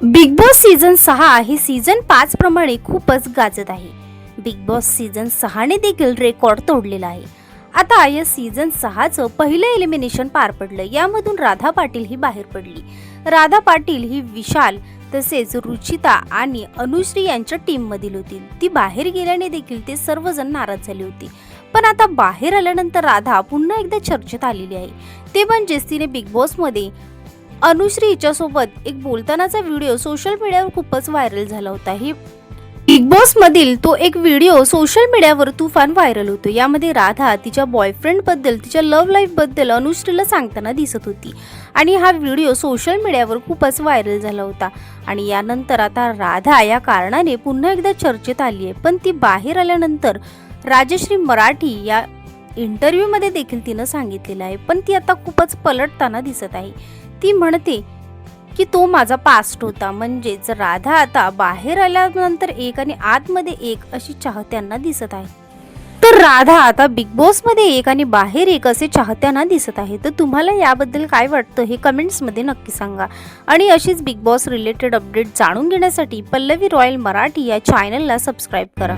Big boss season 6 हे season 5 प्रमाणे खूपच गाजत आहे। बिग बॉस सीझन 6 ने देखील रेकॉर्ड तोडलेला आहे। आता या सीझन 6चं पहिलं एलिमिनेशन पार पडलं। यामधून राधा पाटील ही बाहेर पडली। राधा पाटील ही विशाल तसेच रुचिता आणि अनुश्री यांच्या टीम मधील होती। ती बाहेर गेल्याने देखील ते सर्वजण नाराज झाले होते। पण आता बाहेर आल्यानंतर राधा पुन्हा एकदा चर्चेत आलेली आहे। ते म्हणजे तिने बिग बॉस मध्ये अनुश्री हिच्यासोबत एक बोलतानाचा व्हिडिओ सोशल मीडियावर खूपच व्हायरल झाला होता। ही बिग बॉस मधील तो एक व्हिडिओ सोशल मीडियावर तुफान व्हायरल होतो। यामध्ये राधा तिच्या बॉयफ्रेंड बद्दल, तिच्या लव्ह लाईफ बद्दल अनुश्रीला सांगताना दिसत होती आणि हा व्हिडिओ सोशल मीडियावर खूपच व्हायरल झाला होता। आणि यानंतर आता राधा या कारणाने पुन्हा एकदा चर्चेत आली आहे। पण ती बाहेर आल्यानंतर राजश्री मराठी या इंटरव्ह्यू मध्ये देखील तिनं सांगितलेलं आहे। पण ती आता खूपच पलटताना दिसत आहे। ती म्हणते की तो माझा पास्ट होता। म्हणजेच राधा आता बाहेर आल्यानंतर एक आणि आतमध्ये एक अशी चाहत्यांना दिसत आहे। तर राधा आता बिग बॉस मध्ये एक आणि बाहेर एक असे चाहत्यांना दिसत आहे। तर तुम्हाला याबद्दल काय वाटतं हे कमेंट्स मध्ये नक्की सांगा। आणि अशीच बिग बॉस रिलेटेड अपडेट जाणून घेण्यासाठी पल्लवी रॉयल मराठी या चॅनलला सबस्क्राईब करा।